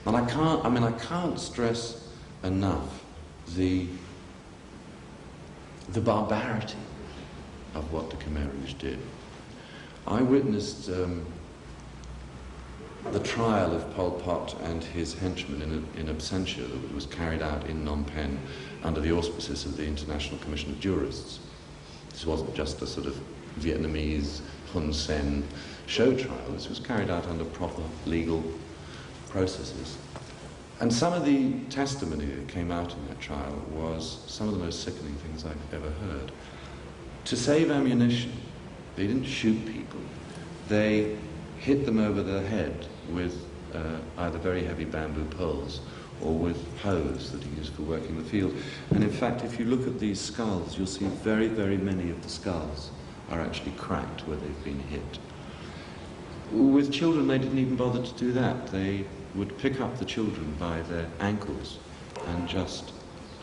And I can't stress enough the barbarity of what the Khmer Rouge did. I witnessed the trial of Pol Pot and his henchmen in absentia that was carried out in Phnom Penh under the auspices of the International Commission of Jurists. This wasn't just a sort of Vietnamese Hun Sen show trial. This was carried out under proper legal processes. And some of the testimony that came out in that trial was some of the most sickening things I've ever heard. To save ammunition, they didn't shoot people. They hit them over the head with either very heavy bamboo poles or with hoes that he used for working the field. And in fact, if you look at these skulls, you'll see very, very many of the skulls are actually cracked where they've been hit. With children, they didn't even bother to do that. They would pick up the children by their ankles and just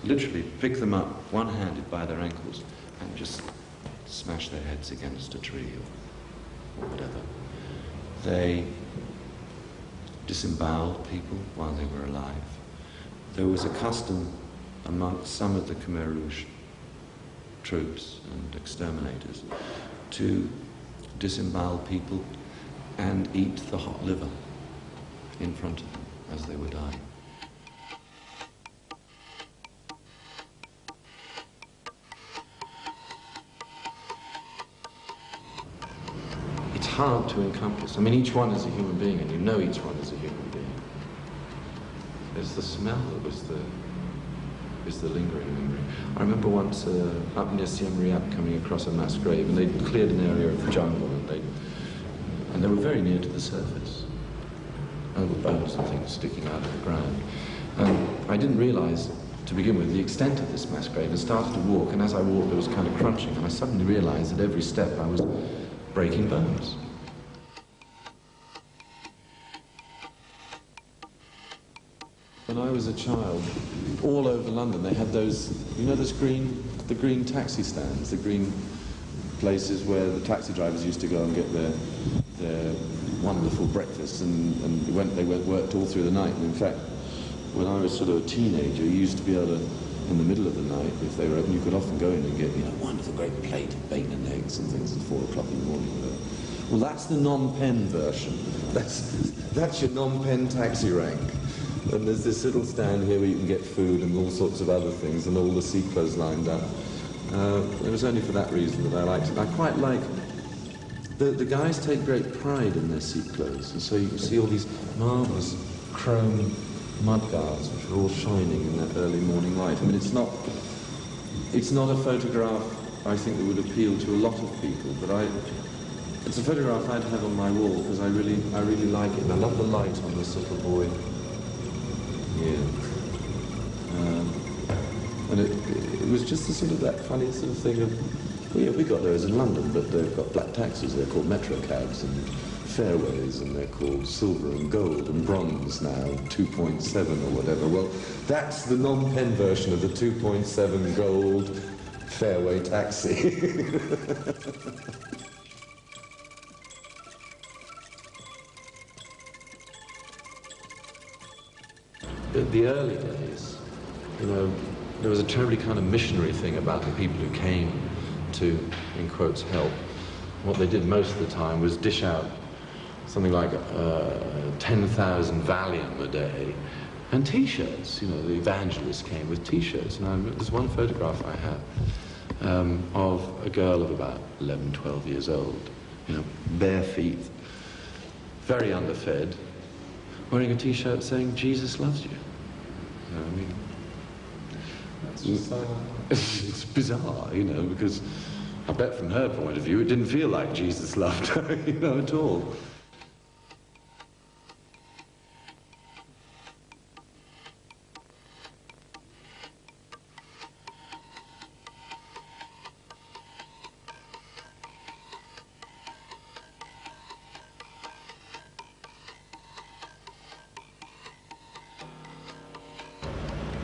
literally pick them up one-handed by their ankles and just smash their heads against a tree or whatever. They disemboweled people while they were alive. There was a custom amongst some of the Khmer Rouge troops and exterminators to disembowel people and eat the hot liver in front of them as they were dying. It's hard to encompass. I mean, each one is a human being, and you know each one is a human being. There's the smell that was the lingering. I remember once up near Siem Reap coming across a mass grave, and they'd cleared an area of the jungle, and they were very near to the surface. And there were bones and things sticking out of the ground. And I didn't realize, to begin with, the extent of this mass grave. I started to walk, and as I walked, there was kind of crunching, and I suddenly realized that every step I was breaking bones. When I was a child, all over London, they had those, you know, the green taxi stands, the green places where the taxi drivers used to go and get their wonderful breakfasts, and they worked all through the night. And in fact, when I was sort of a teenager, you used to be able to, in the middle of the night, if they were open, you could often go in and get, you know, a wonderful great plate of bacon and eggs and things at 4 o'clock in the morning. Well, that's the Phnom Penh version. That's your Phnom Penh taxi rank. And there's this little stand here where you can get food and all sorts of other things, and all the sea clothes lined up. It was only for that reason that I liked it. I quite like the guys take great pride in their sea clothes, and so you can see all these marvellous chrome mud guards which are all shining in that early morning light. I mean, it's not a photograph I think that would appeal to a lot of people, but it's a photograph I'd have on my wall because I really like it. And I love the light on this little boy here. And it was just a sort of that funny sort of thing of, well, yeah, we got those in London, but they've got black taxis. They're called metro cabs and fairways, and they're called silver and gold and bronze now, 2.7 or whatever. Well, that's the Phnom Penh version of the 2.7 gold fairway taxi. In the early days, you know, there was a terribly kind of missionary thing about the people who came to, in quotes, help. What they did most of the time was dish out something like 10,000 Valium a day, and T-shirts. You know, the evangelists came with T-shirts, and there's one photograph I have of a girl of about 11, 12 years old, you know, bare feet, very underfed, wearing a T-shirt saying, "Jesus loves you." You know, I mean, it's bizarre, you know, because I bet from her point of view it didn't feel like Jesus loved her, you know, at all.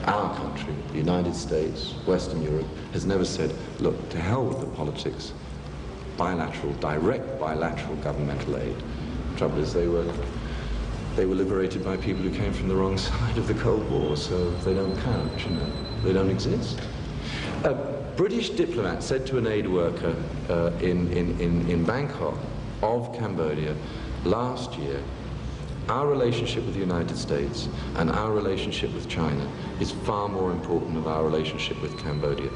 Our country, the United States, Western Europe, has never said, look, to hell with the politics, bilateral, direct bilateral governmental aid. The trouble is they were they were liberated by people who came from the wrong side of the Cold War, so they don't count, you know. They don't exist. A British diplomat said to an aid worker in Bangkok of Cambodia last year, our relationship with the United States and our relationship with China is far more important than our relationship with Cambodia.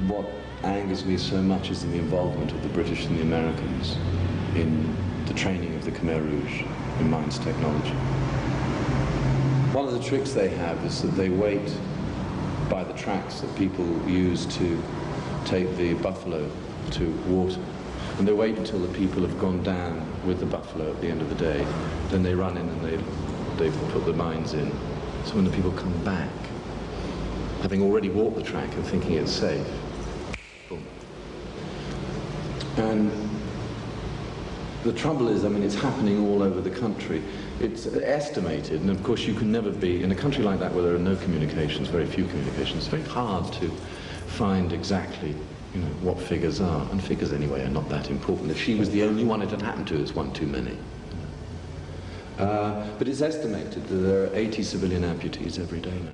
What angers me so much is the involvement of the British and the Americans in the training of the Khmer Rouge in mines technology. One of the tricks they have is that they wait by the tracks that people use to take the buffalo to water. And they wait until the people have gone down with the buffalo at the end of the day. Then they run in and they put the mines in. So when the people come back, having already walked the track and thinking it's safe, boom. And the trouble is, I mean, it's happening all over the country. It's estimated, and of course you can never be, in a country like that where there are no communications, very few communications, it's very hard to find exactly, you know, what figures are. And figures anyway are not that important. If she was the only one it had happened to, it's one too many. But it's estimated that there are 80 civilian amputees every day now.